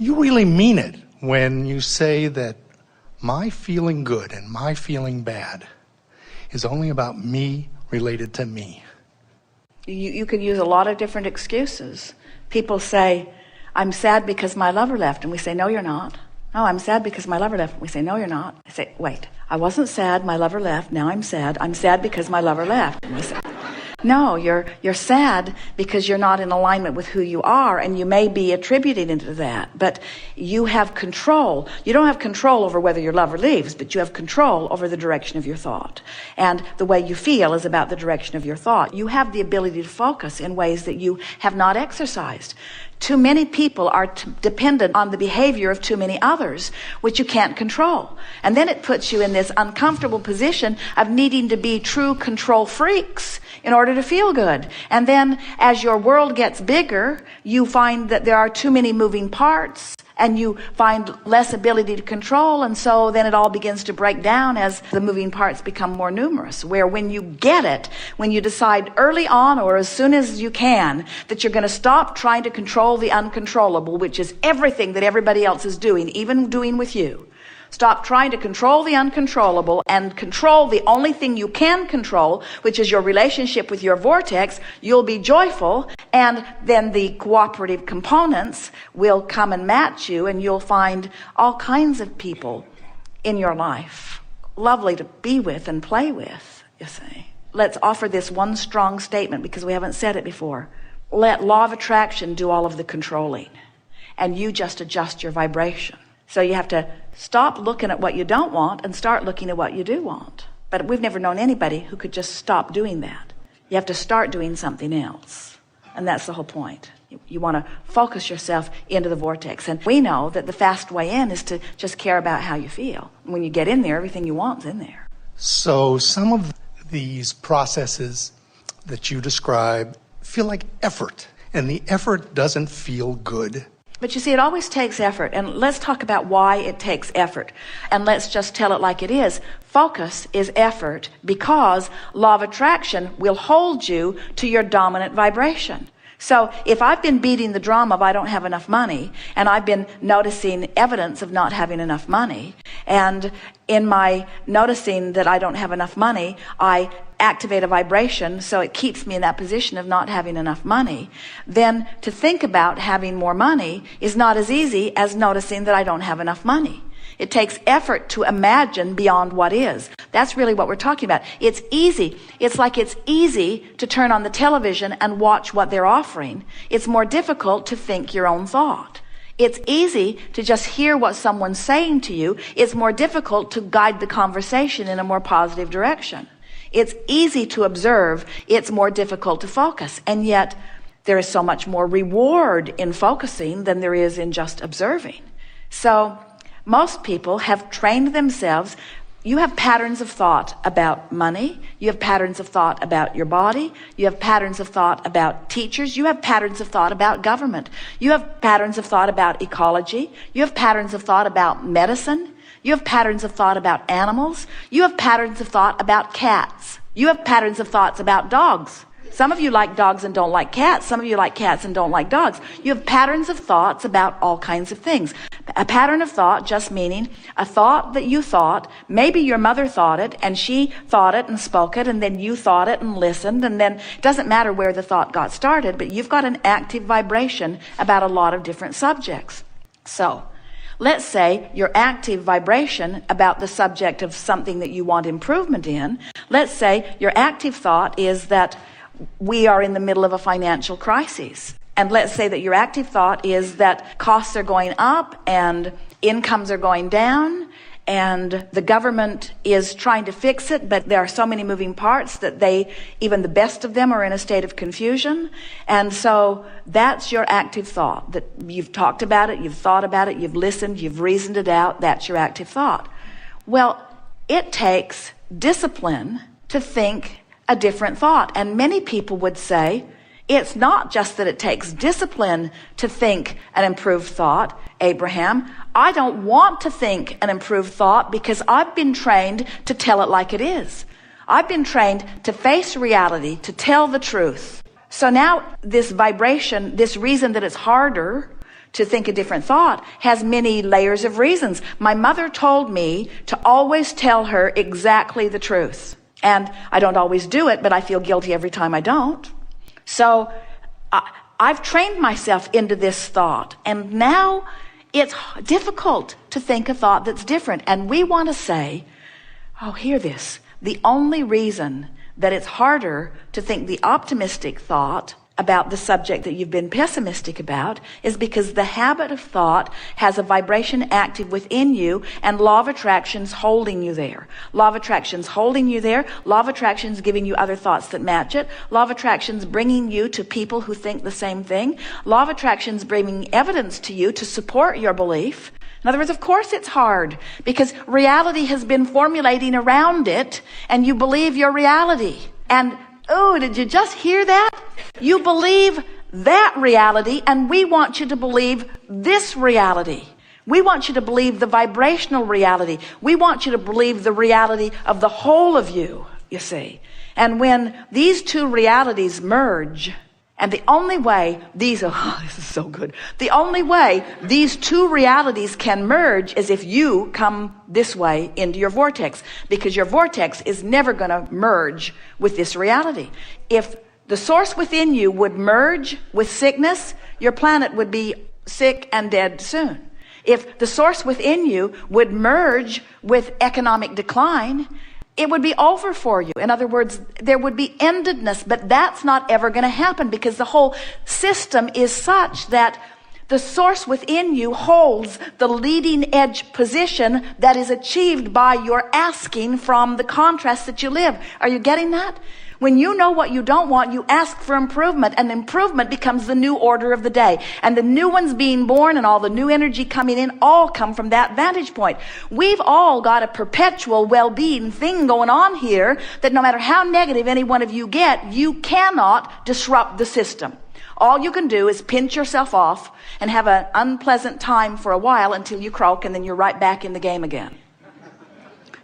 You really mean it when you say that my feeling good and my feeling bad is only about me related to me. You could use a lot of different excuses. People say, I'm sad because my lover left. And we say, no, you're not. No, I'm sad because my lover left. We say, no, you're not. I say, wait, I wasn't sad, my lover left. Now I'm sad. I'm sad because my lover left. And we say, no, you're sad because you're not in alignment with who you are, and you may be attributing it to that, but you have control. You don't have control over whether your lover leaves, but you have control over the direction of your thought. And the way you feel is about the direction of your thought. You have the ability to focus in ways that you have not exercised. Too many people are dependent on the behavior of too many others, which you can't control. And then it puts you in this uncomfortable position of needing to be true control freaks in order to feel good. And then as your world gets bigger, you find that there are too many moving parts, and you find less ability to control, and so then it all begins to break down as the moving parts become more numerous, where when you get it, when you decide early on or as soon as you can that you're going to stop trying to control the uncontrollable, which is everything that everybody else is doing, even doing with you. Stop trying to control the uncontrollable and control the only thing you can control, which is your relationship with your vortex. You'll be joyful, and then the cooperative components will come and match you, and you'll find all kinds of people in your life, lovely to be with and play with, you see. Let's offer this one strong statement because we haven't said it before. Let law of attraction do all of the controlling, and you just adjust your vibration. So you have to stop looking at what you don't want and start looking at what you do want. But we've never known anybody who could just stop doing that. You have to start doing something else. And that's the whole point. You want to focus yourself into the vortex. And we know that the fast way in is to just care about how you feel. When you get in there, everything you want is in there. So some of these processes that you describe feel like effort, and the effort doesn't feel good. But you see, it always takes effort. And let's talk about why it takes effort. And let's just tell it like it is. Focus is effort because law of attraction will hold you to your dominant vibration. So if I've been beating the drum of I don't have enough money, and I've been noticing evidence of not having enough money, and in my noticing that I don't have enough money, I activate a vibration so it keeps me in that position of not having enough money, then to think about having more money is not as easy as noticing that I don't have enough money. It takes effort to imagine beyond what is. That's really what we're talking about. It's easy. It's like it's easy to turn on the television and watch what they're offering. It's more difficult to think your own thought. It's easy to just hear what someone's saying to you. It's more difficult to guide the conversation in a more positive direction. It's easy to observe. It's more difficult to focus. And yet there is so much more reward in focusing than there is in just observing. So most people have trained themselves. You have patterns of thought about money. You have patterns of thought about your body. You have patterns of thought about teachers. You have patterns of thought about government. You have patterns of thought about ecology. You have patterns of thought about medicine. You have patterns of thought about animals. You have patterns of thought about cats. You have patterns of thoughts about dogs. Some of you like dogs and don't like cats. Some of you like cats and don't like dogs. You have patterns of thoughts about all kinds of things. A pattern of thought just meaning a thought that you thought, maybe your mother thought it and she thought it and spoke it, and then you thought it and listened, and then it doesn't matter where the thought got started, but you've got an active vibration about a lot of different subjects. So let's say your active vibration about the subject of something that you want improvement in. Let's say your active thought is that we are in the middle of a financial crisis. And let's say that your active thought is that costs are going up and incomes are going down and the government is trying to fix it, but there are so many moving parts that even the best of them are in a state of confusion. And so that's your active thought, that you've talked about it, you've thought about it, you've listened, you've reasoned it out. That's your active thought. Well, it takes discipline to think a different thought. And many people would say, it's not just that it takes discipline to think an improved thought, Abraham. I don't want to think an improved thought because I've been trained to tell it like it is. I've been trained to face reality, to tell the truth. So now this vibration, this reason that it's harder to think a different thought has many layers of reasons. My mother told me to always tell her exactly the truth. And I don't always do it, but I feel guilty every time I don't. So I've trained myself into this thought. And now it's difficult to think a thought that's different. And we want to say, oh, hear this. The only reason that it's harder to think the optimistic thought about the subject that you've been pessimistic about is because the habit of thought has a vibration active within you, and law of attraction's holding you there. Law of attraction's holding you there. Law of attraction's giving you other thoughts that match it. Law of attraction's bringing you to people who think the same thing. Law of attraction's bringing evidence to you to support your belief. In other words, of course it's hard because reality has been formulating around it, and you believe your reality. And oh, did you just hear that? You believe that reality, and we want you to believe this reality. We want you to believe the vibrational reality. We want you to believe the reality of the whole of you, you see. And when these two realities merge, and the only way this is so good. The only way these two realities can merge is if you come this way into your vortex, because your vortex is never going to merge with this reality. If the source within you would merge with sickness, your planet would be sick and dead soon. If the source within you would merge with economic decline, it would be over for you. In other words, there would be endedness, but that's not ever going to happen because the whole system is such that the source within you holds the leading edge position that is achieved by your asking from the contrast that you live. Are you getting that? When you know what you don't want, you ask for improvement, and improvement becomes the new order of the day. And the new ones being born and all the new energy coming in all come from that vantage point. We've all got a perpetual well-being thing going on here that no matter how negative any one of you get, you cannot disrupt the system. All you can do is pinch yourself off and have an unpleasant time for a while until you croak, and then you're right back in the game again.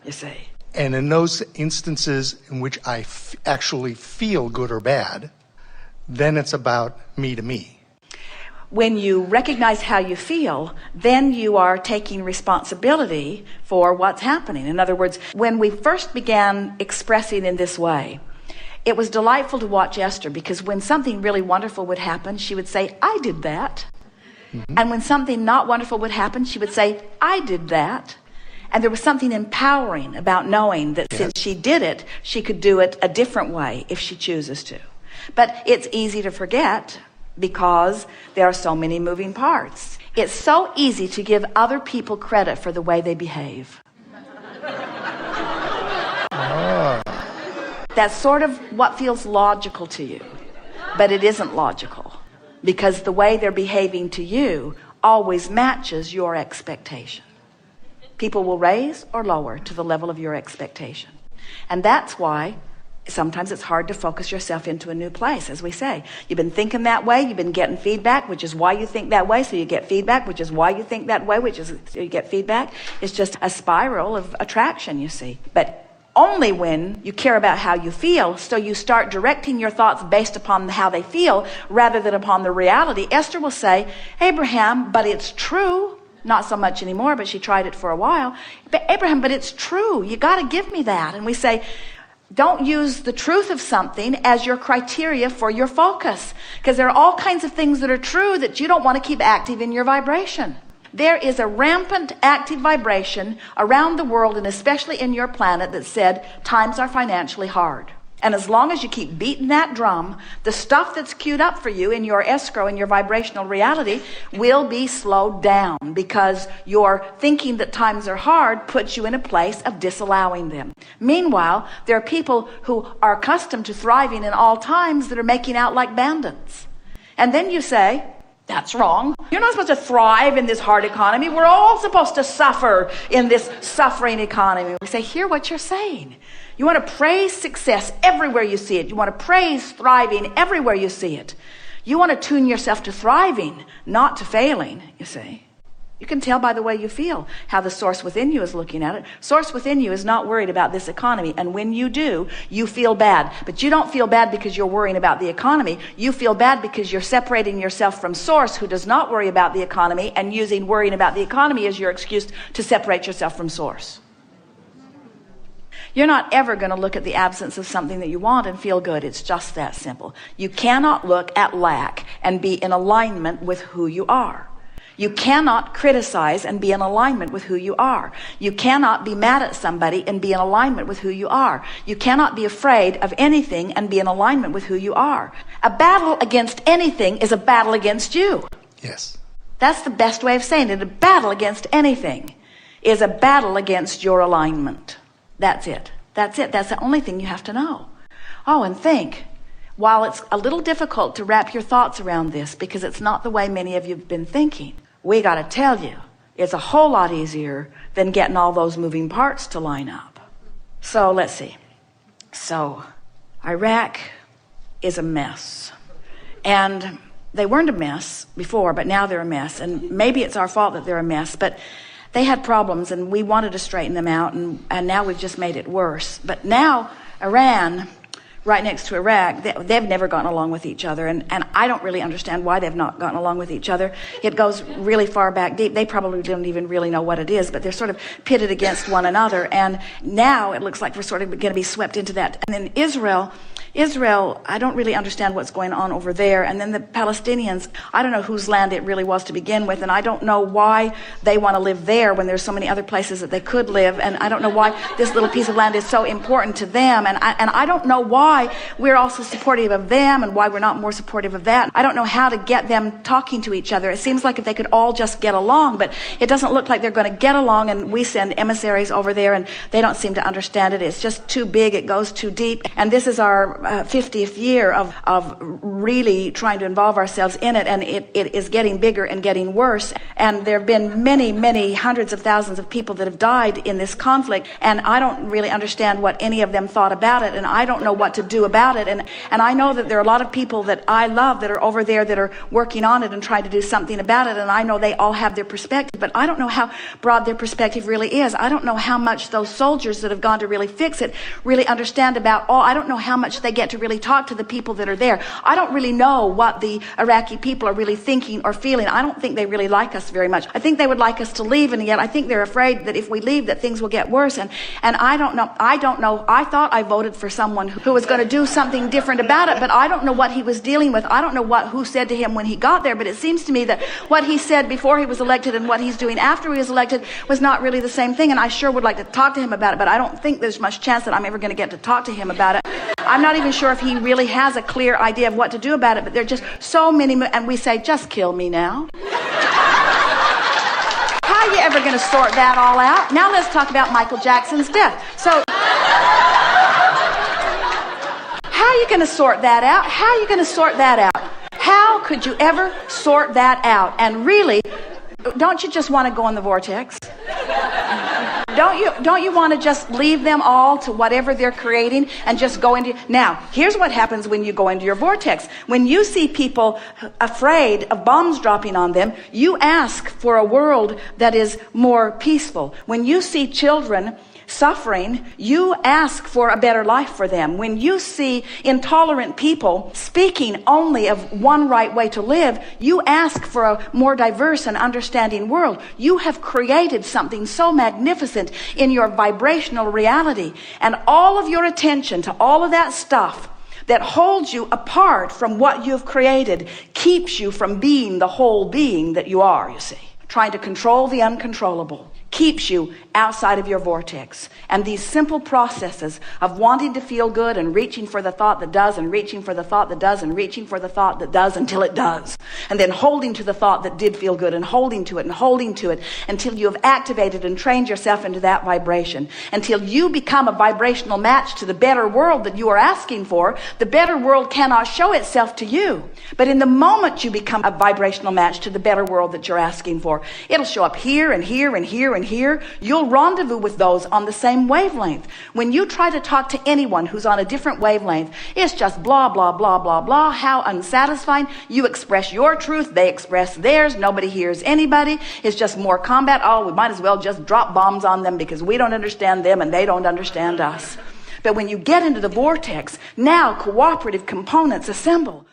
You see. And in those instances in which I actually feel good or bad, then it's about me to me. When you recognize how you feel, then you are taking responsibility for what's happening. In other words, when we first began expressing in this way, it was delightful to watch Esther, because when something really wonderful would happen, she would say, I did that. Mm-hmm. And when something not wonderful would happen, she would say, I did that. And there was something empowering about knowing that since she did it, she could do it a different way if she chooses to. But it's easy to forget because there are so many moving parts. It's so easy to give other people credit for the way they behave. That's sort of what feels logical to you, but it isn't logical, because the way they're behaving to you always matches your expectation. People will raise or lower to the level of your expectation. And that's why sometimes it's hard to focus yourself into a new place. As we say, you've been thinking that way, you've been getting feedback, which is why you think that way, so you get feedback, which is why you think that way, which is so you get feedback. It's just a spiral of attraction, you see. But only when you care about how you feel, so you start directing your thoughts based upon how they feel rather than upon the reality. Esther will say, Abraham, but it's true. Not so much anymore, but she tried it for a while. But Abraham, but it's true. You got to give me that. And we say, don't use the truth of something as your criteria for your focus, because there are all kinds of things that are true that you don't want to keep active in your vibration. There is a rampant active vibration around the world, and especially in your planet, that said times are financially hard. And as long as you keep beating that drum, the stuff that's queued up for you in your escrow, in your vibrational reality, will be slowed down, because your thinking that times are hard puts you in a place of disallowing them. Meanwhile, there are people who are accustomed to thriving in all times that are making out like bandits. And then you say, that's wrong. You're not supposed to thrive in this hard economy. We're all supposed to suffer in this suffering economy. We say, hear what you're saying. You want to praise success everywhere you see it. You want to praise thriving everywhere you see it. You want to tune yourself to thriving, not to failing, you see. You can tell by the way you feel how the source within you is looking at it. Source within you is not worried about this economy. And when you do, you feel bad. But you don't feel bad because you're worrying about the economy. You feel bad because you're separating yourself from source, who does not worry about the economy, and using worrying about the economy as your excuse to separate yourself from source. You're not ever going to look at the absence of something that you want and feel good. It's just that simple. You cannot look at lack and be in alignment with who you are. You cannot criticize and be in alignment with who you are. You cannot be mad at somebody and be in alignment with who you are. You cannot be afraid of anything and be in alignment with who you are. A battle against anything is a battle against you. Yes. That's the best way of saying it. A battle against anything is a battle against your alignment. That's it. That's it. That's the only thing you have to know. Oh, and think. While it's a little difficult to wrap your thoughts around this because it's not the way many of you have been thinking, we got to tell you, it's a whole lot easier than getting all those moving parts to line up. So let's see. So Iraq is a mess. And they weren't a mess before, but now they're a mess. And maybe it's our fault that they're a mess, but they had problems and we wanted to straighten them out, and now we've just made it worse. But now Iran, right next to Iraq, they've never gotten along with each other, and I don't really understand why they've not gotten along with each other. It goes really far back deep. They probably don't even really know what it is, but they're sort of pitted against one another, and now it looks like we're sort of going to be swept into that. And then Israel, I don't really understand what's going on over there. And then the Palestinians, I don't know whose land it really was to begin with, and I don't know why they want to live there when there's so many other places that they could live, and I don't know why this little piece of land is so important to them, and I don't know why we're also supportive of them and why we're not more supportive of that. I don't know how to get them talking to each other. It seems like if they could all just get along, but it doesn't look like they're going to get along, and we send emissaries over there and they don't seem to understand it. It's just too big. It goes too deep. And this is our 50th year of really trying to involve ourselves in it, and it is getting bigger and getting worse. And there have been many, many hundreds of thousands of people that have died in this conflict, and I don't really understand what any of them thought about it, and I don't know what to do about it. And I know that there are a lot of people that I love that are over there that are working on it and trying to do something about it, and I know they all have their perspective, but I don't know how broad their perspective really is. I don't know how much those soldiers that have gone to really fix it really understand about all. I don't know how much they get to really talk to the people that are there. I don't really know what the Iraqi people are really thinking or feeling. I don't think they really like us very much. I think they would like us to leave, and yet I think they're afraid that if we leave that things will get worse, and I don't know. I thought I voted for someone who was going to do something different about it, but I don't know what he was dealing with. I don't know who said to him when he got there, but it seems to me that what he said before he was elected and what he's doing after he was elected was not really the same thing, and I sure would like to talk to him about it, but I don't think there's much chance that I'm ever going to get to talk to him about it. I'm not even sure if he really has a clear idea of what to do about it, but there are just so many, and we say, just kill me now. How are you ever going to sort that all out? Now let's talk about Michael Jackson's death. So how are you going to sort that out? How are you going to sort that out? How could you ever sort that out? And really, don't you just want to go in the vortex? Don't you want to just leave them all to whatever they're creating and just go into... Now, here's what happens when you go into your vortex. When you see people afraid of bombs dropping on them, you ask for a world that is more peaceful. When you see children suffering, you ask for a better life for them. When you see intolerant people speaking only of one right way to live, you ask for a more diverse and understanding world. You have created something so magnificent in your vibrational reality, and all of your attention to all of that stuff that holds you apart from what you've created keeps you from being the whole being that you are, you see. Trying to control the uncontrollable keeps you outside of your vortex. And these simple processes of wanting to feel good and reaching for the thought that does, and reaching for the thought that does, and reaching for the thought that does until it does, and then holding to the thought that did feel good, and holding to it until you have activated and trained yourself into that vibration, until you become a vibrational match to the better world that you are asking for. The better world cannot show itself to you, but in the moment you become a vibrational match to the better world that you're asking for, it'll show up here and here and here and here, you'll rendezvous with those on the same wavelength. When you try to talk to anyone who's on a different wavelength, it's just blah, blah, blah, blah, blah. How unsatisfying. You express your truth, they express theirs. Nobody hears anybody. It's just more combat. Oh, we might as well just drop bombs on them because we don't understand them and they don't understand us. But when you get into the vortex, now cooperative components assemble.